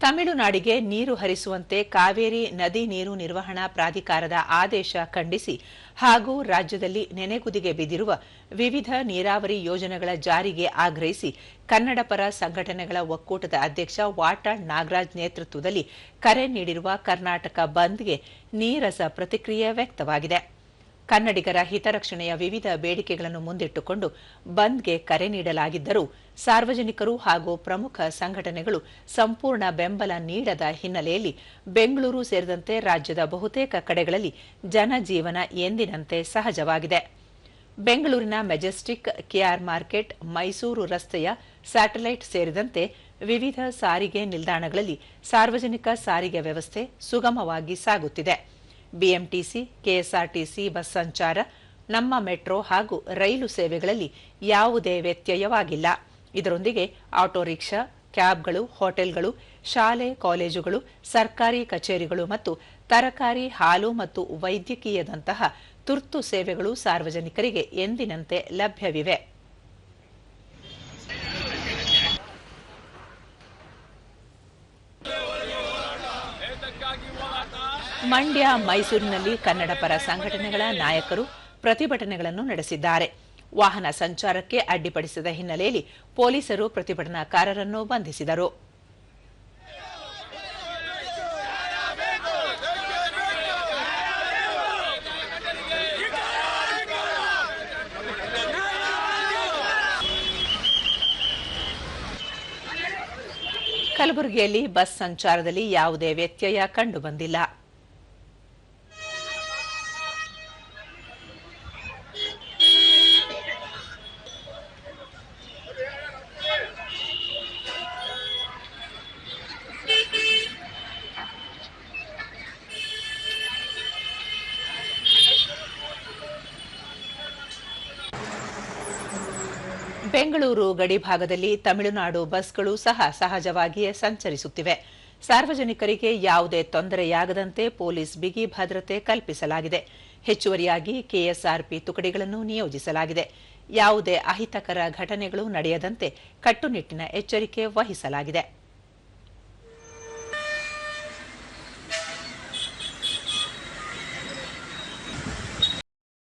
ತಮಿಳುನಾಡಿಗೆ ನೀರು ಹರಿಸುವಂತೆ ಕಾವೇರಿ ನದಿ ನೀರು ನಿರ್ವಹಣಾ ಪ್ರಾಧಿಕಾರದ ಆದೇಶ ಖಂಡಿಸಿ ಹಾಗೂ ರಾಜ್ಯದಲ್ಲಿ ನೆನೆಗುದಿಗೆ ಬಿದ್ದಿರುವ ವಿವಿಧ ನೀರಾವರಿ ಯೋಜನೆಗಳ ಜಾರಿಗೆ ಆಗ್ರಹಿಸಿ ಕನ್ನಡಪರ ಸಂಘಟನೆಗಳ ಒಕ್ಕೂಟದ ಅಧ್ಯಕ್ಷ ವಾಟಾಳ್ ನಾಗರಾಜ್ ನೇತೃತ್ವದಲ್ಲಿ ಕರೆ ನೀಡಿರುವ ಕರ್ನಾಟಕ ಬಂದ್ಗೆ ನೀರಸ ಪ್ರತಿಕ್ರಿಯೆ ವ್ಯಕ್ತವಾಗಿದೆ. ಕನ್ನಡಿಗರ ಹಿತರಕ್ಷಣೆಯ ವಿವಿಧ ಬೇಡಿಕೆಗಳನ್ನು ಮುಂದಿಟ್ಟುಕೊಂಡು ಬಂದ್ಗೆ ಕರೆ ನೀಡಲಾಗಿದ್ದರೂ ಸಾರ್ವಜನಿಕರು ಹಾಗೂ ಪ್ರಮುಖ ಸಂಘಟನೆಗಳು ಸಂಪೂರ್ಣ ಬೆಂಬಲ ನೀಡದ ಹಿನ್ನೆಲೆಯಲ್ಲಿ ಬೆಂಗಳೂರು ಸೇರಿದಂತೆ ರಾಜ್ಯದ ಬಹುತೇಕ ಕಡೆಗಳಲ್ಲಿ ಜನಜೀವನ ಎಂದಿನಂತೆ ಸಹಜವಾಗಿದೆ. ಬೆಂಗಳೂರಿನ ಮೆಜೆಸ್ಟಿಕ್, ಕೆಆರ್ ಮಾರ್ಕೆಟ್, ಮೈಸೂರು ರಸ್ತೆಯ ಸ್ಯಾಟಲೈಟ್ ಸೇರಿದಂತೆ ವಿವಿಧ ಸಾರಿಗೆ ನಿಲ್ದಾಣಗಳಲ್ಲಿ ಸಾರ್ವಜನಿಕ ಸಾರಿಗೆ ವ್ಯವಸ್ಥೆ ಸುಗಮವಾಗಿ ಸಾಗುತ್ತಿದೆ. ಬಿಎಂಟಿಸಿ, ಕೆಎಸ್ಆರ್ಟಿಸಿ ಬಸ್ ಸಂಚಾರ, ನಮ್ಮ ಮೆಟ್ರೋ ಹಾಗೂ ರೈಲು ಸೇವೆಗಳಲ್ಲಿ ಯಾವುದೇ ವ್ಯತ್ಯಯವಾಗಿಲ್ಲ. ಇದರೊಂದಿಗೆ ಆಟೋ ರಿಕ್ಷಾ, ಕ್ಯಾಬ್ಗಳು, ಹೋಟೆಲ್ಗಳು, ಶಾಲೆ ಕಾಲೇಜುಗಳು, ಸರ್ಕಾರಿ ಕಚೇರಿಗಳು ಮತ್ತು ತರಕಾರಿ, ಹಾಲು ಮತ್ತು ವೈದ್ಯಕೀಯದಂತಹ ತುರ್ತು ಸೇವೆಗಳು ಸಾರ್ವಜನಿಕರಿಗೆ ಎಂದಿನಂತೆ ಲಭ್ಯವಿವೆ. ಮಂಡ್ಯ, ಮೈಸೂರಿನಲ್ಲಿ ಕನ್ನಡಪರ ಸಂಘಟನೆಗಳ ನಾಯಕರು ಪ್ರತಿಭಟನೆಗಳನ್ನು ನಡೆಸಿದ್ದಾರೆ. ವಾಹನ ಸಂಚಾರಕ್ಕೆ ಅಡ್ಡಿಪಡಿಸಿದ ಹಿನ್ನೆಲೆಯಲ್ಲಿ ಪೊಲೀಸರು ಪ್ರತಿಭಟನಾಕಾರರನ್ನು ಬಂಧಿಸಿದರು. ಕಲಬುರಗಿಯಲ್ಲಿ ಬಸ್ ಸಂಚಾರದಲ್ಲಿ ಯಾವುದೇ ವ್ಯತ್ಯಯ ಕಂಡುಬಂದಿಲ್ಲ. ಬೆಂಗಳೂರು ಗಡಿಭಾಗದಲ್ಲಿ ತಮಿಳುನಾಡು ಬಸ್ಗಳು ಸಹ ಸಹಜವಾಗಿಯೇ ಸಂಚರಿಸುತ್ತಿವೆ. ಸಾರ್ವಜನಿಕರಿಗೆ ಯಾವುದೇ ತೊಂದರೆಯಾಗದಂತೆ ಪೊಲೀಸ್ ಬಿಗಿ ಭದ್ರತೆ ಕಲ್ಪಿಸಲಾಗಿದೆ. ಹೆಚ್ಚುವರಿಯಾಗಿ ಕೆಎಸ್ಆರ್ಪಿ ತುಕಡಿಗಳನ್ನು ನಿಯೋಜಿಸಲಾಗಿದೆ. ಯಾವುದೇ ಅಹಿತಕರ ಘಟನೆಗಳು ನಡೆಯದಂತೆ ಕಟ್ಟುನಿಟ್ಟಿನ ಎಚ್ಚರಿಕೆ ವಹಿಸಲಾಗಿದೆ.